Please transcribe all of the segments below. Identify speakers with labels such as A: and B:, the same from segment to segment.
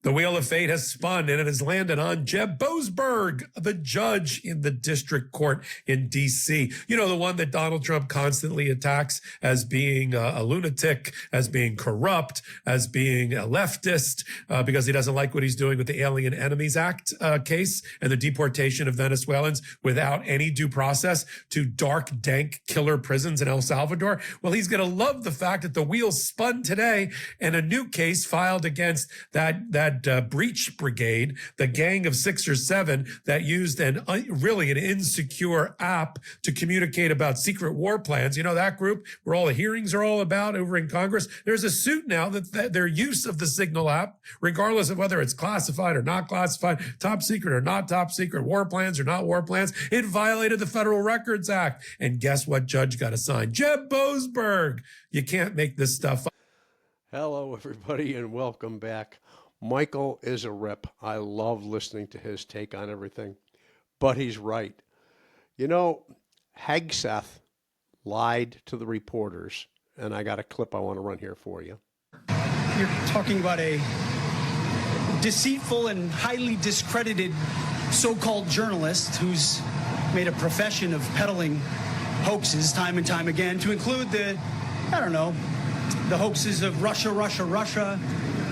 A: The wheel of fate has spun and it has landed on Jeb Boasberg, the judge in the district court in D.C. You know, the one that Donald Trump constantly attacks as being a lunatic, as being corrupt, as being a leftist, because he doesn't like what he's doing with the Alien Enemies Act case and the deportation of Venezuelans without any due process to dark, dank killer prisons in El Salvador. Well, he's going to love the fact that the wheel spun today and a new case filed against that breach brigade, the gang of 6 or 7 that used really an insecure app to communicate about secret war plans. You know, that group where all the hearings are all about over in Congress. There's a suit now that their use of the Signal app, regardless of whether it's classified or not classified, top secret or not top secret, war plans or not war plans, it violated the Federal Records Act. And guess what judge got assigned? Jeb Boasberg. You can't make this stuff up.
B: Hello, everybody, and welcome back. Michael is a rip. I love listening to his take on everything, but he's right. You know, Hegseth lied to the reporters, and I got a clip I want to run here for you.
C: You're talking about a deceitful and highly discredited so-called journalist who's made a profession of peddling hoaxes time and time again, to include the hoaxes of Russia,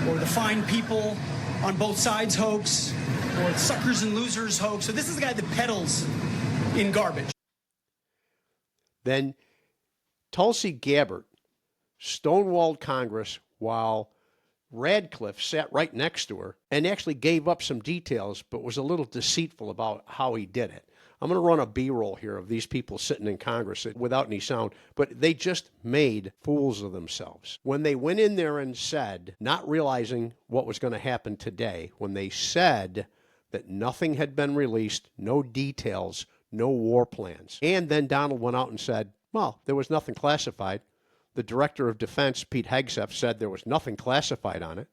C: or the fine people on both sides hoax, or the suckers and losers hoax. So this is the guy that peddles in garbage.
B: Then Tulsi Gabbard stonewalled Congress while Radcliffe sat right next to her and actually gave up some details, but was a little deceitful about how he did it. I'm going to run a B-roll here of these people sitting in Congress without any sound, but they just made fools of themselves. When they went in there and said, not realizing what was going to happen today, when they said that nothing had been released, no details, no war plans, and then Donald went out and said, well, there was nothing classified. The Director of Defense, Pete Hegseth, said there was nothing classified on it.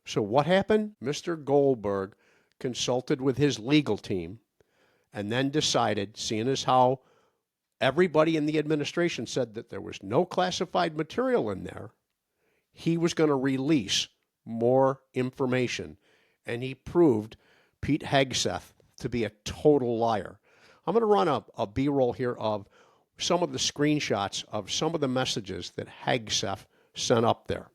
B: So what happened? Mr. Goldberg consulted with his legal team and then decided, seeing as how everybody in the administration said that there was no classified material in there, he was going to release more information. And he proved Pete Hegseth to be a total liar. I'm going to run a B-roll here of some of the screenshots of some of the messages that Hegseth sent up there.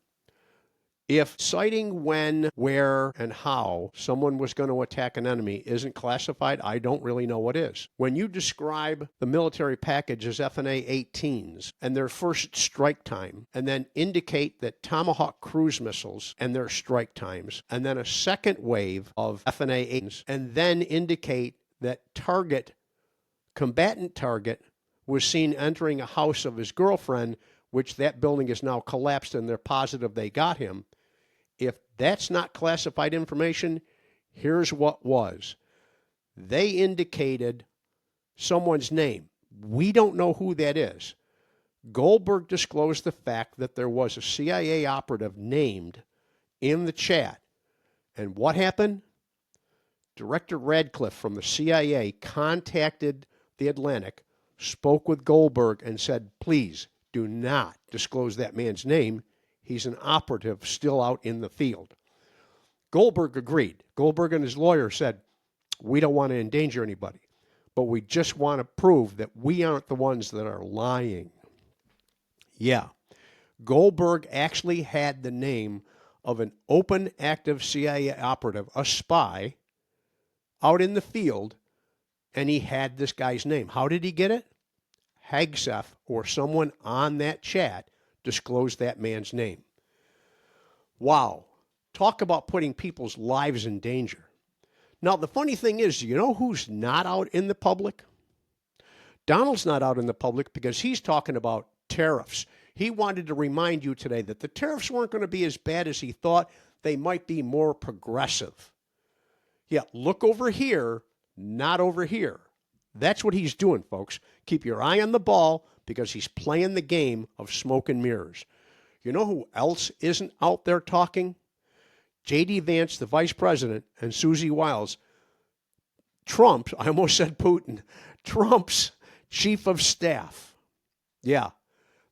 B: If citing when, where, and how someone was going to attack an enemy isn't classified, I don't really know what is. When you describe the military package as FNA 18s and their first strike time, and then indicate that Tomahawk cruise missiles and their strike times, and then a second wave of FNA 18s, and then indicate that combatant target, was seen entering a house of his girlfriend, which that building is now collapsed and they're positive they got him. If that's not classified information, here's what was. They indicated someone's name. We don't know who that is. Goldberg disclosed the fact that there was a CIA operative named in the chat. And what happened? Director Radcliffe from the CIA contacted the Atlantic, spoke with Goldberg, and said, please do not disclose that man's name. He's an operative still out in the field. Goldberg agreed. Goldberg and his lawyer said, we don't want to endanger anybody, but we just want to prove that we aren't the ones that are lying. Yeah. Goldberg actually had the name of an open, active CIA operative, a spy, out in the field, and he had this guy's name. How did he get it? Hegseth or someone on that chat disclosed that man's name. Wow. Talk about putting people's lives in danger. Now, the funny thing is, you know who's not out in the public? Donald's not out in the public because he's talking about tariffs. He wanted to remind you today that the tariffs weren't going to be as bad as he thought. They might be more progressive. Yeah, look over here, not over here. That's what he's doing, folks. Keep your eye on the ball because he's playing the game of smoke and mirrors. You know who else isn't out there talking? J.D. Vance, the vice president, and Susie Wiles, Trump, I almost said Putin, Trump's chief of staff. Yeah,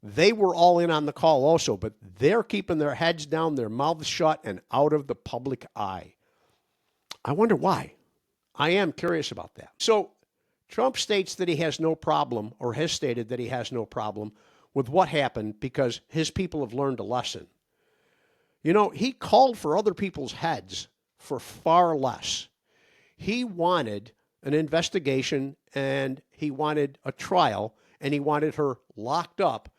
B: They were all in on the call also, but they're keeping their heads down, their mouths shut, and out of the public eye. I wonder why. I am curious about that. So Trump states that he has no problem, or has stated that he has no problem with what happened because his people have learned a lesson. You know, he called for other people's heads for far less. He wanted an investigation, and he wanted a trial, and he wanted her locked up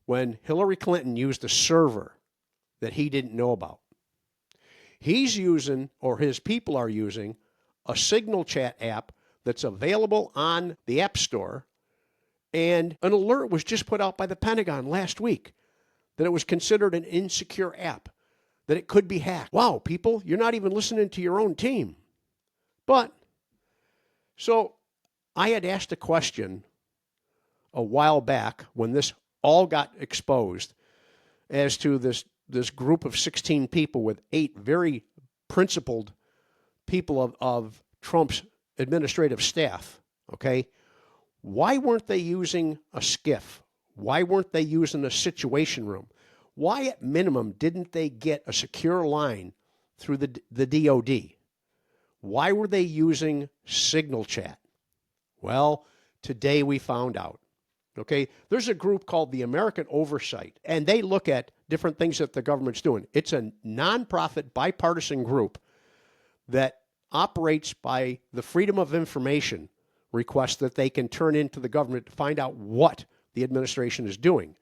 B: when Hillary Clinton used a server that he didn't know about. He's using, or his people are using, a Signal Chat app that's available on the App Store, and an alert was just put out by the Pentagon last week that it was considered an insecure app, that it could be hacked. Wow, people, you're not even listening to your own team. But, so I had asked a question a while back when this all got exposed as to this group of 16 people with 8 very principled people of Trump's administrative staff, okay? Why weren't they using a SCIF? Why weren't they using a situation room? Why, at minimum, didn't they get a secure line through the DOD? Why were they using Signal Chat? Well, today we found out. Okay, there's a group called the American Oversight, and they look at different things that the government's doing. It's a nonprofit, bipartisan group that operates by the Freedom of Information requests that they can turn into the government to find out what the administration is doing.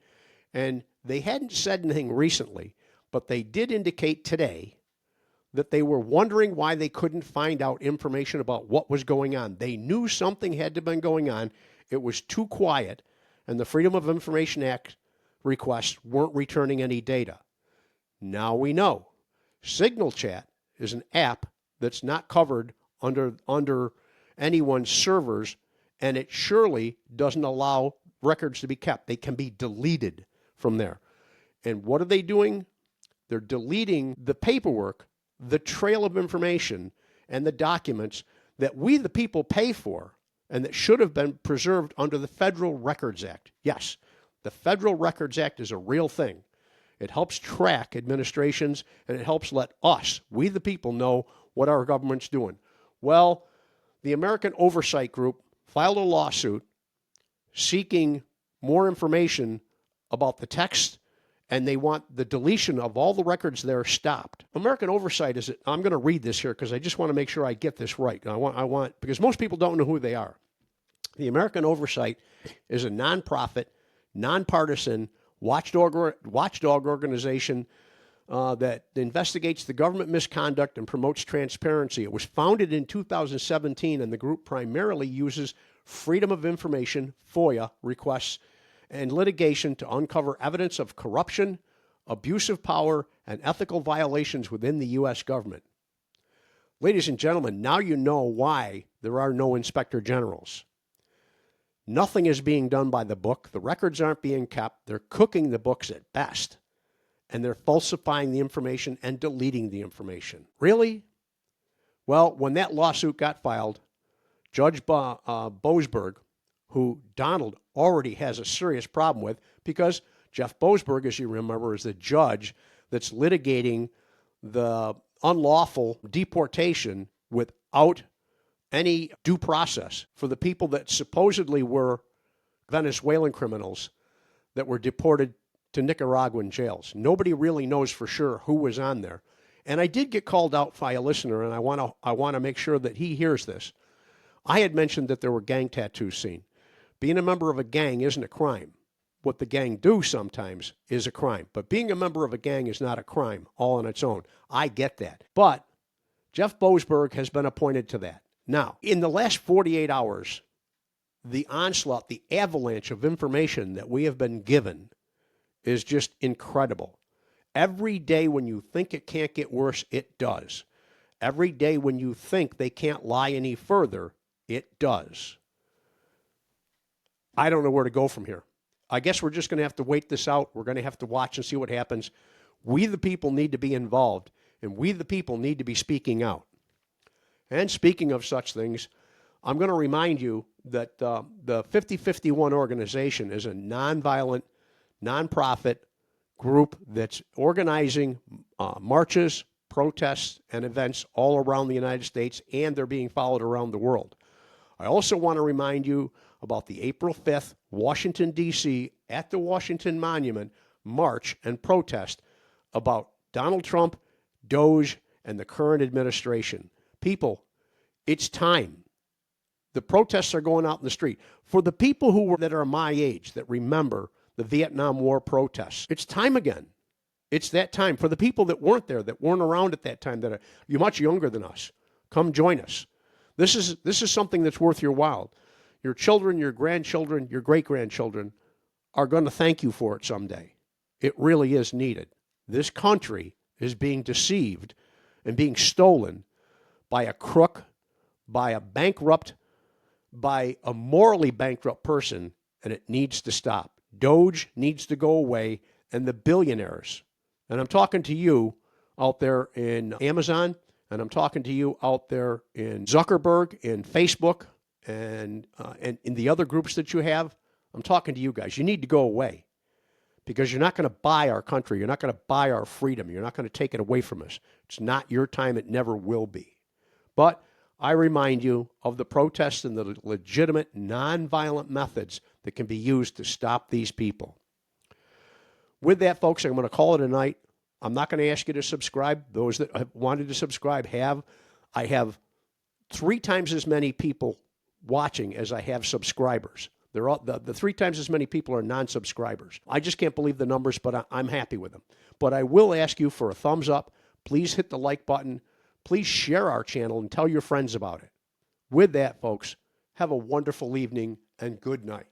B: And they hadn't said anything recently, but they did indicate today that they were wondering why they couldn't find out information about what was going on. They knew something had to have been going on. It was too quiet, and the Freedom of Information Act requests weren't returning any data. Now we know. Signal Chat is an app that's not covered under anyone's servers, and it surely doesn't allow records to be kept. They can be deleted from there. And what are they doing? They're deleting the paperwork, the trail of information, and the documents that we, the people, pay for and that should have been preserved under the Federal Records Act. Yes, the Federal Records Act is a real thing. It helps track administrations, and it helps let us, we the people, know what our government's doing. Well, the American Oversight Group filed a lawsuit seeking more information about the text, and they want the deletion of all the records there stopped. American Oversight is, I'm going to read this here because I just want to make sure I get this right. I want, because most people don't know who they are. The American Oversight is a nonprofit, nonpartisan watchdog organization that investigates the government misconduct and promotes transparency. It was founded in 2017, and the group primarily uses Freedom of Information, FOIA, requests and litigation to uncover evidence of corruption, abuse of power, and ethical violations within the U.S. government. Ladies and gentlemen, now you know why there are no inspector generals. Nothing is being done by the book. The records aren't being kept. They're cooking the books at best. And they're falsifying the information and deleting the information. Really? Well, when that lawsuit got filed, Judge Boasberg, who Donald already has a serious problem with, because Jeff Boasberg, as you remember, is the judge that's litigating the unlawful deportation without any due process for the people that supposedly were Venezuelan criminals that were deported to Nicaraguan jails. Nobody really knows for sure who was on there. And I did get called out by a listener, and I want to make sure that he hears this. I had mentioned that there were gang tattoos seen. Being a member of a gang isn't a crime. What the gang do sometimes is a crime. But being a member of a gang is not a crime all on its own. I get that. But Jeff Boasberg has been appointed to that. Now, in the last 48 hours, the onslaught, the avalanche of information that we have been given is just incredible. Every day when you think it can't get worse, it does. Every day when you think they can't lie any further, it does. I don't know where to go from here. I guess we're just going to have to wait this out. We're going to have to watch and see what happens. We, the people, need to be involved, and we, the people, need to be speaking out. And speaking of such things, I'm going to remind you that the 5051 organization is a nonviolent, nonprofit group that's organizing marches, protests, and events all around the United States, and they're being followed around the world. I also want to remind you about the April 5th, Washington, D.C., at the Washington Monument march and protest about Donald Trump, DOJ, and the current administration. People, it's time. The protests are going out in the street. For the people that are my age, that remember the Vietnam War protests, it's time again. It's that time. For the people that weren't there, that weren't around at that time, that are much younger than us, come join us. This is something that's worth your while. Your children, your grandchildren, your great-grandchildren are going to thank you for it someday. It really is needed. This country is being deceived and being stolen by a crook, by a bankrupt, by a morally bankrupt person, and it needs to stop. DOJ needs to go away, and the billionaires, and I'm talking to you out there in Amazon, and I'm talking to you out there in Zuckerberg, in Facebook, and in the other groups that you have. I'm talking to you guys. You need to go away because you're not going to buy our country. You're not going to buy our freedom. You're not going to take it away from us. It's not your time. It never will be. But I remind you of the protests and the legitimate, nonviolent methods that can be used to stop these people. With that, folks, I'm going to call it a night. I'm not going to ask you to subscribe. Those that have wanted to subscribe have. I have 3 times as many people watching as I have subscribers. The 3 times as many people are non-subscribers. I just can't believe the numbers, but I'm happy with them. But I will ask you for a thumbs up. Please hit the like button. Please share our channel and tell your friends about it. With that, folks, have a wonderful evening and good night.